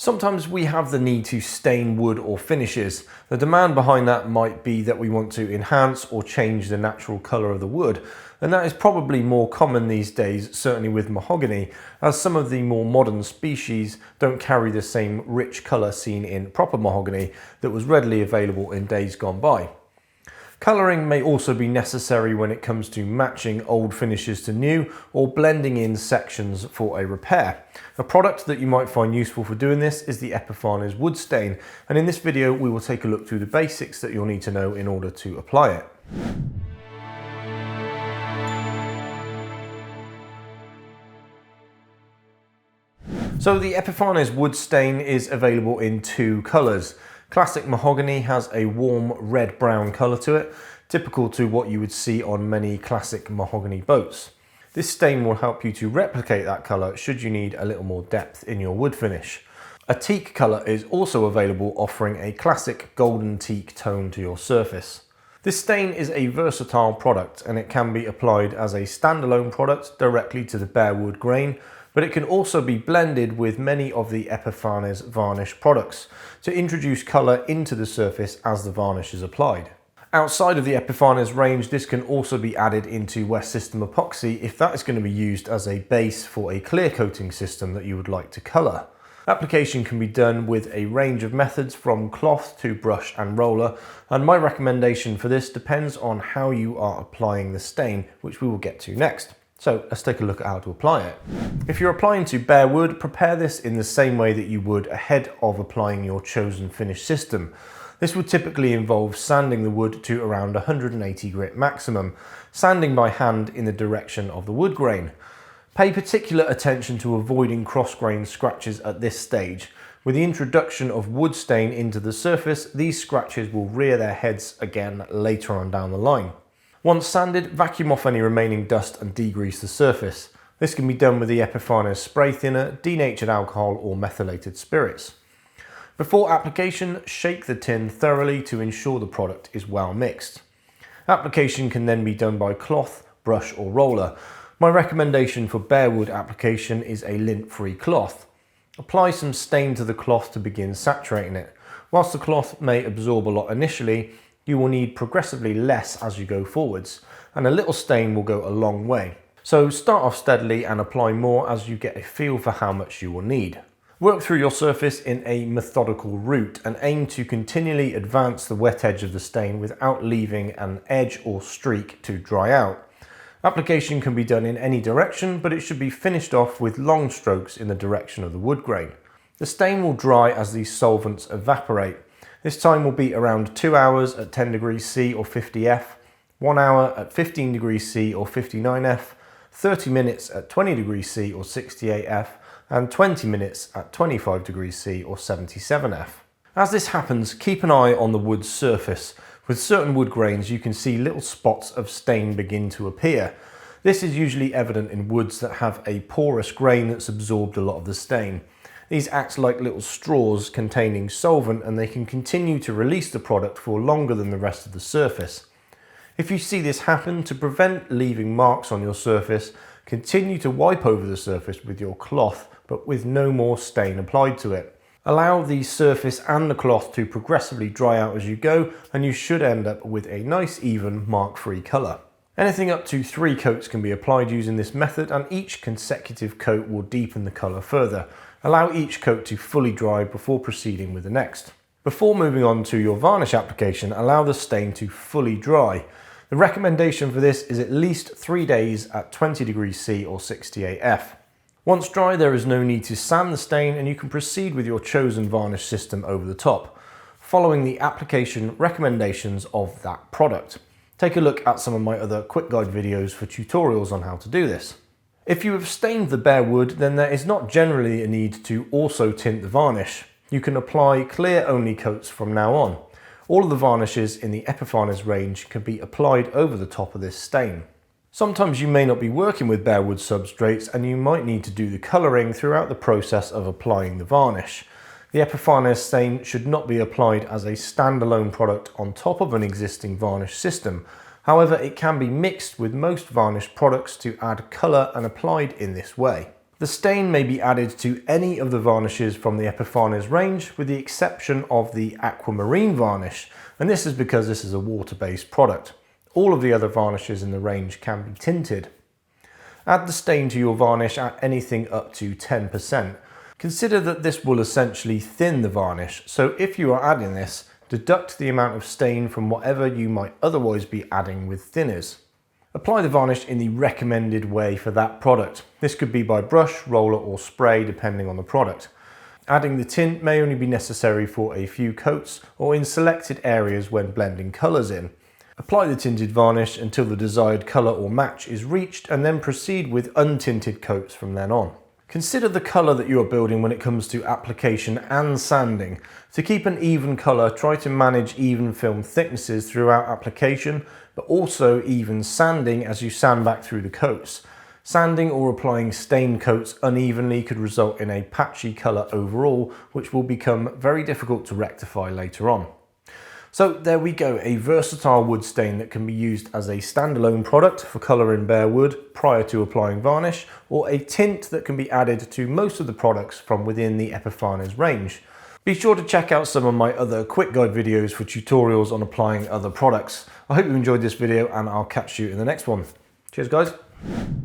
Sometimes we have the need to stain wood or finishes. The demand behind that might be that we want to enhance or change the natural colour of the wood, and that is probably more common these days, certainly with mahogany, as some of the more modern species don't carry the same rich colour seen in proper mahogany that was readily available in days gone by. Colouring may also be necessary when it comes to matching old finishes to new or blending in sections for a repair. A product that you might find useful for doing this is the Epifanes wood stain, and in this video we will take a look through the basics that you'll need to know in order to apply it. So the Epifanes wood stain is available in two colours. Classic mahogany has a warm red-brown colour to it, typical to what you would see on many classic mahogany boats. This stain will help you to replicate that colour should you need a little more depth in your wood finish. A teak colour is also available, offering a classic golden teak tone to your surface. This stain is a versatile product and it can be applied as a standalone product directly to the bare wood grain, but it can also be blended with many of the Epifanes varnish products to introduce colour into the surface as the varnish is applied. Outside of the Epifanes range, this can also be added into West System epoxy if that is going to be used as a base for a clear coating system that you would like to colour. Application can be done with a range of methods from cloth to brush and roller, and my recommendation for this depends on how you are applying the stain, which we will get to next. So let's take a look at how to apply it. If you're applying to bare wood, prepare this in the same way that you would ahead of applying your chosen finish system. This would typically involve sanding the wood to around 180 grit maximum, sanding by hand in the direction of the wood grain. Pay particular attention to avoiding cross-grain scratches at this stage. With the introduction of wood stain into the surface, these scratches will rear their heads again later on down the line. Once sanded, vacuum off any remaining dust and degrease the surface. This can be done with the Epifanes spray thinner, denatured alcohol or methylated spirits. Before application, shake the tin thoroughly to ensure the product is well mixed. Application can then be done by cloth, brush or roller. My recommendation for bare wood application is a lint-free cloth. Apply some stain to the cloth to begin saturating it. Whilst the cloth may absorb a lot initially, you will need progressively less as you go forwards, and a little stain will go a long way. So start off steadily and apply more as you get a feel for how much you will need. Work through your surface in a methodical route and aim to continually advance the wet edge of the stain without leaving an edge or streak to dry out. Application can be done in any direction, but it should be finished off with long strokes in the direction of the wood grain. The stain will dry as these solvents evaporate. This time will be around 2 hours at 10 degrees C or 50 F, 1 hour at 15 degrees C or 59 F, 30 minutes at 20 degrees C or 68 F, and 20 minutes at 25 degrees C or 77 F. As this happens, keep an eye on the wood's surface. With certain wood grains, you can see little spots of stain begin to appear. This is usually evident in woods that have a porous grain that's absorbed a lot of the stain. These act like little straws containing solvent, and they can continue to release the product for longer than the rest of the surface. If you see this happen, to prevent leaving marks on your surface, continue to wipe over the surface with your cloth, but with no more stain applied to it. Allow the surface and the cloth to progressively dry out as you go, and you should end up with a nice even mark-free colour. Anything up to 3 coats can be applied using this method, and each consecutive coat will deepen the colour further. Allow each coat to fully dry before proceeding with the next. Before moving on to your varnish application, allow the stain to fully dry. The recommendation for this is at least 3 days at 20 degrees C or 68 F. Once dry, there is no need to sand the stain, and you can proceed with your chosen varnish system over the top, following the application recommendations of that product. Take a look at some of my other quick guide videos for tutorials on how to do this. If you have stained the bare wood, then there is not generally a need to also tint the varnish. You can apply clear only coats from now on. All of the varnishes in the Epifanes range can be applied over the top of this stain. Sometimes you may not be working with bare wood substrates, and you might need to do the colouring throughout the process of applying the varnish. The Epifanes stain should not be applied as a standalone product on top of an existing varnish system. However, it can be mixed with most varnish products to add colour and applied in this way. The stain may be added to any of the varnishes from the Epifanes range with the exception of the aquamarine varnish, and this is because this is a water-based product. All of the other varnishes in the range can be tinted. Add the stain to your varnish at anything up to 10%. Consider that this will essentially thin the varnish, so if you are adding this, deduct the amount of stain from whatever you might otherwise be adding with thinners. Apply the varnish in the recommended way for that product. This could be by brush, roller or spray depending on the product. Adding the tint may only be necessary for a few coats or in selected areas when blending colours in. Apply the tinted varnish until the desired colour or match is reached and then proceed with untinted coats from then on. Consider the colour that you are building when it comes to application and sanding. To keep an even colour, try to manage even film thicknesses throughout application, but also even sanding as you sand back through the coats. Sanding or applying stain coats unevenly could result in a patchy colour overall, which will become very difficult to rectify later on. So there we go, a versatile wood stain that can be used as a standalone product for colour in bare wood prior to applying varnish, or a tint that can be added to most of the products from within the Epifanes range. Be sure to check out some of my other quick guide videos for tutorials on applying other products. I hope you enjoyed this video and I'll catch you in the next one. Cheers guys.